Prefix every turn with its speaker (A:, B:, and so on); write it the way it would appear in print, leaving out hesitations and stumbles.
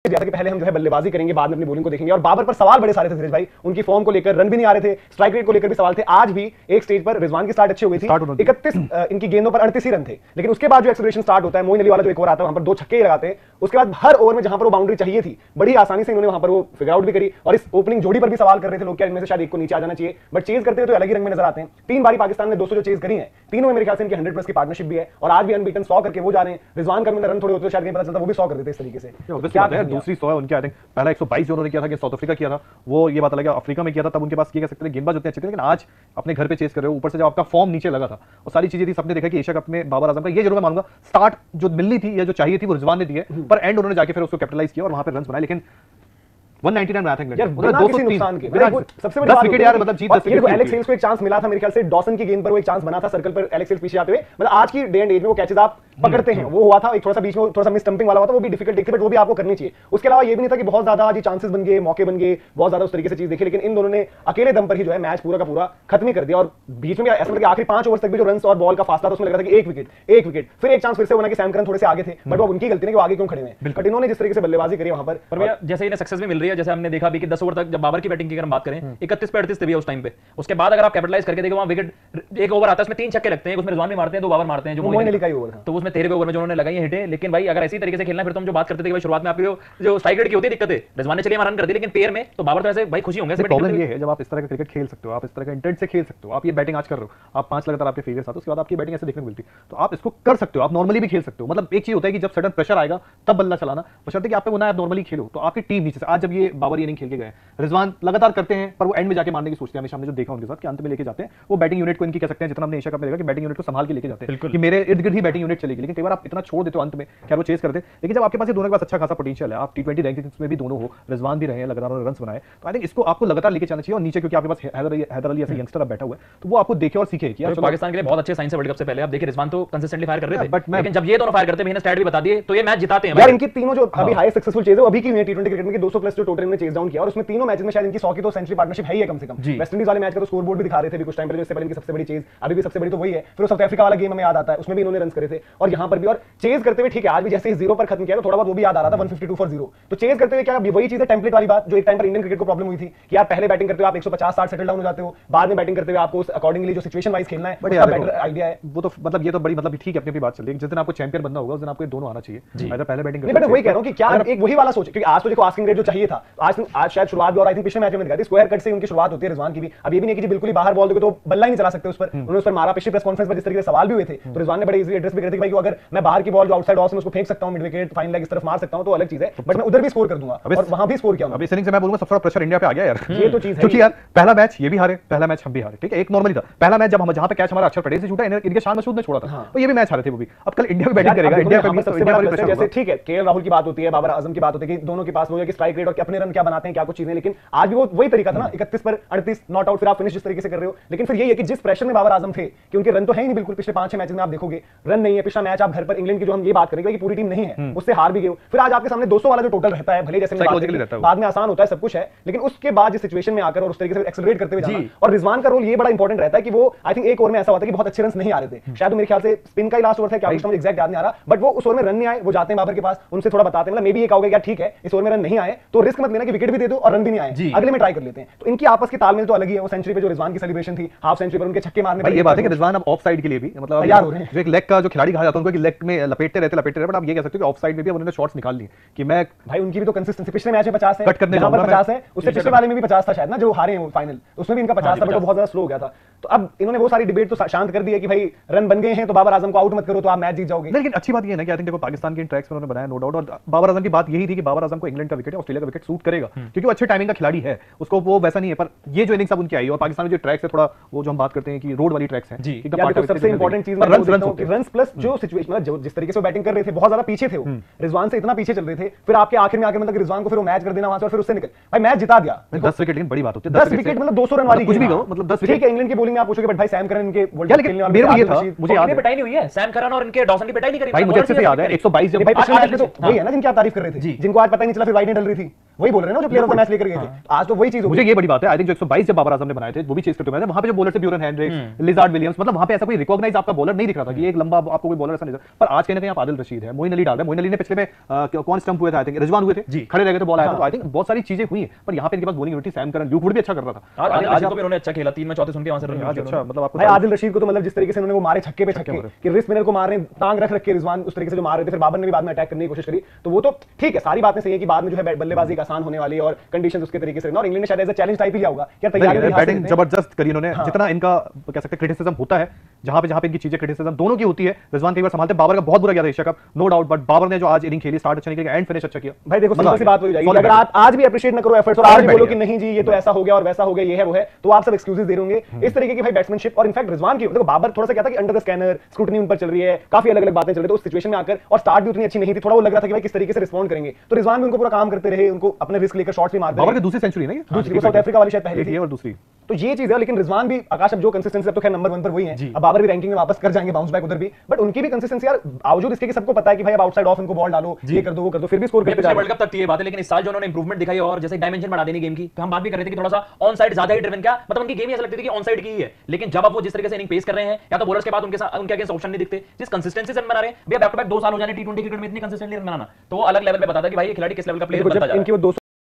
A: कि पहले हम जो है बल्लेबाजी करेंगे, बाद में अपनी बॉलिंग को देखेंगे। और बाबर पर सवाल बड़े सारे थे धीरज भाई, उनकी फॉर्म को लेकर, रन भी नहीं आ रहे थे, स्ट्राइक रेट को लेकर भी सवाल थे। आज भी एक स्टेज पर रिजवान की स्टार्ट अच्छी हो गई थी, 31 इनकी गेंदों पर 38 ही रन थे, लेकिन उसके बाद जो एक्सेलरेशन स्टार्ट होता है, मोइन अली वाला जो एक ओवर आता है वहां पर 2 छक्के लगाते हैं, उसके बाद हर ओवर में जहां पर वो बाउंड्री चाहिए थी बड़ी आसानी से इन्होंने वहां पर वो फिगर आउट भी करी। और इस ओपनिंग जोड़ी पर भी सवाल कर रहे थे लोग, क्या इनमें से शायद एक को नीचे आ जाना चाहिए, बट चेज करते हुए तो अलग ही रंग में नजर आते हैं। 3 बारी पाकिस्तान ने 200 जो चेज करी है, तीनों में मेरे ख्याल से इनकी 100+ की पार्टनरशिप भी है, और आज भी अनबीटन 100 करके वो जा रहे हैं। रिजवान का रन थोड़े होते शायद नहीं पता चलता, वो भी 100 कर देते इस तरीके से।
B: क्या दूसरी 100 है उनके, आई थिंक पहला 122 जो उन्होंने किया था कि साउथ अफ्रीका किया था, वो ये बात अलग है, अफ्रीका में किया था तब उनके पास कह सकते हैं गेंदबाज उतने अच्छे थे, लेकिन आज अपने घर पे चेस कर रहे हो, ऊपर से जब आपका फॉर्म नीचे लगा था और सारी चीजें थी, सबने देखा कि एशिया कप में बाबर आजम का ये जरूर मैं मानूंगा स्टार्ट जो मिलनी थी या जो चाहिए थी वो रिजवान ने दी है, पर एंड उन्होंने जाके फिर उसको कैपिटलाइज किया और वहां पे रन बनाए। लेकिन 199 बनाया था इंग्लैंड,
A: यार किसी नुकसान के सबसे बड़ी
B: 10 विकेट यार, मतलब जीत 10 विकेट।
A: एलेक्स हेल्स को एक चांस मिला था मेरे ख्याल से, डॉसन की गेंद पर वो एक चांस बना था सर्कल पर एलेक्स हेल्स पीछे आते हुए, मतलब आज की डे एंड एज में वो कैचेस आप पकड़ते हैं, वो हुआ था एक थोड़ा सा बीच में थोड़ा सा मिस स्टंपिंग वाला हुआ था, वो भी डिफिकल्ट दिखती, बट वो भी आपको करनी चाहिए। उसके अलावा ये भी नहीं था कि बहुत ज्यादा आज चांसेस बन गए, मौके बन गए, बहुत ज्यादा उस तरीके से चीज देखी, लेकिन इन दोनों ने अकेले दम पर ही जो है मैच पूरा का पूरा खत्म ही कर दिया। और बीच में ऐसा लगा कि आखिरी 5 ओवर तक भी जो रन और बॉल का फासला था उसमें लग रहा था कि एक विकेट, फिर एक चांस फिर से होना कि सैम करन थोड़े से आगे थे, बट वो उनकी गलती नहीं कि वो आगे क्यों खड़े हैं, बट इन्होंने जिस तरीके से बल्लेबाजी करी वहां पर
C: जैसे इन्हें सक्सेस भी मिल रही है, जैसे हमने देखा भी कि 10 ओवर तक जब बाबर की बैटिंग की अगर हम बात करें 31 पे 38 थे भी उस टाइम पे, उसके बाद अगर आप कैपिटलाइज करके देखो वहां विकेट एक ओवर आता है उसमें 3 छक्के लगते हैं, उसमें रिजवान भी मारते हैं, 2 बाबर मारते हैं, जो
A: मोइन अली का ही ओवर था,
C: तो उसमें 13वें ओवर में जो उन्होंने लगाई है हिटें। लेकिन भाई अगर ऐसी तरीके से खेलना, फिर तो हम जो बात करते थे कि भाई शुरुआत में आपकी जो स्ट्राइक रेट की होती है दिक्कत है, रिजवान ने चलिए रन कर दी, लेकिन पेयर में तो बाबर तो ऐसे भाई खुशी होंगे।
B: प्रॉब्लम ये है जब आप इस तरह का क्रिकेट खेल सकते हो, आप इस तरह का इंटेंट से खेल सकते हो, आप ये बैटिंग आज कर रहे हो, आप 5 लगातार आपके फेवर साथ, उसके बाद आपकी बैटिंग ऐसे देखने को मिलती, तो आप इसको कर सकते हो, आप नॉर्मली भी खेल सकते हो। मतलब एक चीज होता है कि जब सडन प्रेशर आएगा तब बल्ला चलाना, बशर्ते कि आप पे वो ना आप नॉर्मली खेलो, तो आपकी टीम नीचे से, आज जब ये बाबर ये नहीं खेल के गए, रिजवान लगातार करते हैं पर वो एंड में जाके मारने की सोचते हैं, हमेशा हमने जो देखा उनके साथ कि अंत में लेके जाते हैं वो बैटिंग यूनिट को, इनकी कह सकते हैं जितना हमने एशिया कप में देखा कि बैटिंग यूनिट को संभाल के लेके जाते हैं कि मेरे इर्द गिर्द ही बैटिंग यूनिट चलेगी, लेकिन कई बार आप इतना छोड़ देते हो अंत में, क्या वो चेस करते हैं। लेकिन जब आपके पास ये दोनों के पास अच्छा खासा पोटेंशियल है, आप T20 रैंकिंग्स में भी दोनों हो, रिजवान भी रहे हैं, लगातार रन बनाए, तो आई थिंक इसको आपको लगातार लेके जाना चाहिए। और नीचे क्योंकि आपके पास हैदर अली ऐसा यंगस्टर बैठा हुआ है, तो वो आपको देखे और सीखे कि
C: पाकिस्तान के लिए बहुत अच्छे साइन से वर्ल्ड कप से पहले आप देखिए रिजवान तो कंसिस्टेंटली फायर कर रहे थे, बट लेकिन जब ये दोनों फायर करते हैं, स्टैट भी बता दिए, तो ये मैच जिताते हैं
A: यार। इनकी तीनों जो अभी हाईएस्ट सक्सेसफुल चेज है अभी की T20 क्रिकेट में 200+ जो टोटल इन्होंने चेज डाउन किया, और उसमें तीनों मैचेस में शायद इनकी 100 की तो सेंचुरी पार्टनरशिप है ही है कम से कम। वेस्ट इंडीज वाले मैच का तो स्कोर बोर्ड भी दिखा रहे थे कुछ टाइम पहले, इससे पहले इनकी सबसे बड़ी चेज, अभी भी सबसे बड़ी तो वही है। फिर साउथ अफ्रीका वाला गेम हमें याद आता है, उसमें भी इन्होंने रन करे थे, और यहां पर भी, और चेज करते हुए ठीक है आज भी जैसे 0 पर खत्म किया तो थोड़ा बहुत वो भी याद आ रहा था 152 फॉर 0, तो चेज करते हुए क्या वही चीज है, टेम्पलेट वाली बात जो एक टाइम पर इंडियन क्रिकेट को प्रॉब्लम हुई थी कि यार पहले बैटिंग करते हुए आप 150-60 सेटल डाउन हो जाते हो, बाद में बैटिंग करते हुए आपको अकॉर्डिंगली जो सिचुएशन वाइज खेलना है बड़ा बेटर आइडिया है।
B: वो तो मतलब ये तो बड़ी मतलब ठीक है, अपनी बात चल रही है, जिस दिन आपको चैंपियन बनना होगा उस दिन आपको ये दोनों आना चाहिए, अगर पहले बैटिंग
A: करते हैं। वही कह रहा हूं कि क्या एक वही वाला सोच, क्योंकि आज तो देखो आस्किंग रेट जो चाहिए था, आज शायद शुरुआत भी, और आई थिंक पिछले मैच में दिखा थी स्क्वायर कट से उनकी शुरुआत होती है रिजवान की भी। अब ये भी नहीं कि बिल्कुल ही बाहर बॉल दोगे तो बल्ला ही नहीं चला सकते उस पर, उन्होंने उस पर मारा। पिछली प्रेस कॉन्फ्रेंस में जिस तरीके से सवाल भी हुए थे तो रिजवान ने बड़े इजीली एड्रेस भी कर दिया कि भाई अगर मैं बाहर की बॉल जो आउटसाइड ऑफ में उसको फेंक सकता हूं, मिड विकेट फाइन लेग इस तरफ मार सकता हूं तो अलग चीज है, बट मैं उधर भी स्कोर कर दूंगा, और वहां भी स्कोर किया।
B: अब इस इनिंग से मैं बोलूंगा सबसे बड़ा प्रेशर इंडिया पे आ गया यार,
A: ये तो चीज है,
B: क्योंकि यार पहला मैच ये भी हारे, पहला मैच हम भी हारे, ठीक है, एक नॉर्मली था पहला मैच जब हम जहां पे कैच हमारा अक्षर पटेल से छूटा, इनके शान मसूद ने छोड़ा था, तो ये भी मैच हारे थे वो भी। अब कल इंडिया भी बैटिंग करेगा, इंडिया पे भी सबसे बड़ा प्रेशर, जैसे ठीक है केएल राहुल की बात होती है, बाबर आजम की बात होती है कि दोनों के पास वो है कि स्ट्राइक रेट और अपने रन क्या बनाते हैं, क्या कुछ चीजें, लेकिन आज भी वो वही तरीका था ना, 31 पर 38 नॉट आउट, फिर आप फिनिश जिस तरीके से कर रहे हो। लेकिन फिर यही है कि जिस प्रेशर में बाबर आजम थे कि उनके रन तो है ही नहीं बिल्कुल, पिछले 5-6 मैचेस में आप देखोगे रन नहीं है। पिछला मैच आप घर पर इंग्लैंड की जो हम ये बात करेंगे कि पूरी टीम नहीं है, उससे हार भी गए, फिर आज आपके सामने 200 वाला जो टोटल रहता है, भले जैसे बाद में आसान होता है सब कुछ है, लेकिन उसके बाद जिस सिचुएशन में आकर और उस तरीके से एक्सेलरेट करते हुए जाना, और रिजवान का रोल ये बड़ा इंपॉर्टेंट रहता है कि वो आई थिंक एक ओवर में ऐसा होता है कि बहुत अच्छे रन नहीं आ रहे थे, शायद मेरे ख्याल से स्पिन का ही लास्ट ओवर था, क्या मुझे एग्जैक्ट याद नहीं आ रहा, बट वो उस ओवर में रन नहीं आए, वो जाते हैं बाबर के पास, उनसे थोड़ा बताते हैं, मतलब मे बी ये कहोगे यार ठीक है इस ओवर में रन नहीं आए तो रिस्क मत लेना कि विकेट भी दे दो और रन भी नहीं आए, अगले में ट्राई कर लेते हैं। तो इनकी आपस की तालमेल तो अलग ही है। वो सेंचुरी पे जो रिजवान की सेलिब्रेशन थी, हाफ सेंचुरी पर उनके छक्के मारने, ये बात है कि रिजवान अब ऑफ साइड के लिए भी मतलब तैयार हो रहे हैं, जो एक लेग का जो खिलाड़ी कहा जाता है उनको कि लेग में लपेटते रहते, बट आप ये कह सकते हो कि ऑफ साइड में भी उन्होंने शॉट्स निकाल लिए कि मैं भाई
A: उनकी भी तो कंसिस्टेंसी, पिछले मैच में 50 है,
B: कट करने
A: यहां पर 50 है, उससे पिछले वाले में भी 50 था शायद ना, जो हारे हैं फाइनल, उसमें भी इनका 50 था, बट वो बहुत ज्यादा स्लो हो गया था। तो अब इन्होंने वो सारी डिबेट तो शांत कर दी है कि भाई रन बन गए हैं तो बाबर आजम को आउट मत करो तो आप मैच जीत जाओगे।
B: लेकिन अच्छी बात ये है ना कि आई थिंक देखो पाकिस्तान के इन ट्रैक्स में उन्होंने बनाया नो डाउट, और बाबर आजम की बात यही थी कि बाबर आजम को इंग्लैंड का विकेट है, ऑस्ट्रेलिया का विकेट सूट करेगा क्योंकि वो अच्छे टाइमिंग का खिलाड़ी है, उसको वो वैसा नहीं है। पर ये जो इनिंग्स अब उनकी आई और पाकिस्तान में जो ट्रैक्स है थोड़ा वो जो हम बात करते हैं कि रोड वाली ट्रैक्स हैं,
A: सबसे इंपॉर्टेंट चीज रन्स प्लस जो सिचुएशन मतलब जिस तरीके से बैटिंग कर रहे थे, बहुत ज्यादा पीछे थे वो, रिजवान से इतना पीछे चल रहे थे, फिर आपके आखिर में आके मतलब रिजवान को फिर वो मैच कर देना वहां से और फिर उससे निकल भाई मैच जिता दिया।
B: 10 विकेट लेकिन बड़ी बात होती है,
A: 10 विकेट मतलब 200 रन वाली
B: कुछ भी कहो, मतलब 10 विकेट
A: ठीक है। इंग्लैंड की बॉलिंग में आप पूछोगे बट भाई सैम करन इनके वर्ल्ड कप खेलने वाले,
B: मेरे को ये था, मुझे याद है
C: पिटाई नहीं हुई है सैम करन और इनके डॉसन की पिटाई नहीं करी
B: भाई, मुझे अच्छे से याद है 122 जब
A: भाई पिछले मैच में तो वही है ना जिनकी आप तारीफ कर रहे थे, जिनको आज पता ही नहीं चला फिर वाइड नहीं डल रही थी, वही बोल रहे हैं ना जो प्लेयर ऑफ द मैच लेकर गए थे, आज तो वही चीज
B: मुझे ये बड़ी बात है। आई थिंक जो 122 जब बाबर आजम ने बनाए थे वो भी चीज करते हुए वहां पे जो बॉलर थे ब्यूरन हेनरिक्स, लिजार्ड विलियम्स, मतलब वहां पे ऐसा कोई रिकॉग्नाइज आपका बॉलर नहीं दिख रहा था कि एक लंबा आपको कोई बॉलर ऐसा नहीं। पर आज कहीं ना कहीं आप आदिल रशीद है, मोइन अली डाल रहे हैं। मोइन अली ने पिछले में कौन स्टंप हुए थे, आई थिंक रिजवान हुए थे, खड़े रह गए थे, बॉल आया था। तो आई थिंक बहुत सारी चीजें हुई हैं, पर यहाँ पे इनके पास bowling unity, Sam Curran, Luke Wood भी अच्छा कर रहा था।
C: आज तो इन्होंने अच्छा खेला, 3 में 34 उनके वहां से रन।
B: अच्छा, मतलब आपको
A: भाई आदिल रशीद को तो मतलब जिस तरीके से उन्होंने वो मारे छक्के पे छक्के कि रिस्ट मिनर को मार रहे हैं, टांग रख के रिजवान उस तरीके से जो मार रहे थे, फिर बाबर ने भी बाद में अटैक करने की कोशिश करी, तो वो तो ठीक है, सारी बातें सही है कि बाद में जो है बल्लेबाजी आसान होने वाली है और कंडीशंस उसके तरीके से, और इंग्लैंड ने शायद एज अ चैलेंज टाइप ही लिया होगा यार, तैयारी
B: बैटिंग जबरदस्त करी इन्होंने। जितना इनका कह सकते हैं क्रिटिसिज्म होता है, जहां पे इनकी चीजें क्रिटिसिज्म दोनों की होती है, रिजवान कई बार संभालते, बाबर का बहुत बुरा गया था Asia cup, no doubt, but Babar ने जो आज इनिंग खेली, स्टार्ट अच्छा नहीं किया, एंड फिनिश अच्छा किया।
A: भाई देखो सिंपल सी बात हो जाएगी, अगर आप आज भी अप्रिशिएट न करो एफर्ट्स और आज भी बोलो कि नहीं जी ये तो ऐसा हो गया और वैसा हो गया, ये है वो है, तो आप सब एक्सक्यूजेस दे रहोगे इस तरीके की भाई बैट्समैनशिप। और इनफैक्ट रिजवान की देखो, बाबर थोड़ा सा क्या था कि अंडर द स्कैनर स्क्रूटनी उन पर चल रही है, काफी अलग अलग बातें चल रही, तो उस सिचुएशन में आकर, और स्टार्ट भी उतनी अच्छी नहीं थी, थोड़ा वो लग रहा था कि भाई किस तरीके से रिस्पॉन्ड करेंगे, तो रिजवान भी उनको पूरा काम करते रहे, उनको अपने रिस्क लेकर शॉट्स भी मारते रहे।
B: बाबर की दूसरी सेंचुरी नहीं,
A: दूसरी साउथ अफ्रीका वाली शायद पहली थी
B: और दूसरी,
A: तो ये चीज है। लेकिन रिजवान भी आकाश अब जो कंसिस्टेंसी, अब तो खैर नंबर 1 पर वही है, अब बाबर भी रैंकिंग में वापस कर जाएंगे, बाउंस बैक उधर भी, बट उनकी भी कंसिस्टेंसी यार, बावजूद इसके कि सबको पता है कि भाई अब आउटसाइड ऑफ इनको बॉल डालो, ये कर दो वो कर दो, फिर भी स्कोर करते जा रहे हैं।
C: वर्ल्ड कप तक थी ये बात है, लेकिन इस साल जो उन्होंने इंप्रूवमेंट दिखाई और जैसे डायमेंशन बढ़ा देनी गेम की, तो हम बात भी कर रहे थे कि थोड़ा सा ऑन साइड ज्यादा ही ड्रिवन, क्या मतलब उनकी गेम ऐसा लगती थी कि ऑन साइड की ही है, लेकिन जब अब वो जिस तरीके से इनिंग पेश कर रहे हैं, या तो बॉलर्स के बाद उनके अगेंस्ट ऑप्शन नहीं दिखते, जिस कंसिस्टेंसी से रन बना रहे हैं, बैक टू बैक 2 साल हो जाने T20 क्रिकेट में इतनी कंसिस्टेंटली रन बनाना, तो वो अलग लेवल पे बताता है कि भाई ये खिलाड़ी किस लेवल का प्लेयर बनता जा रहा है।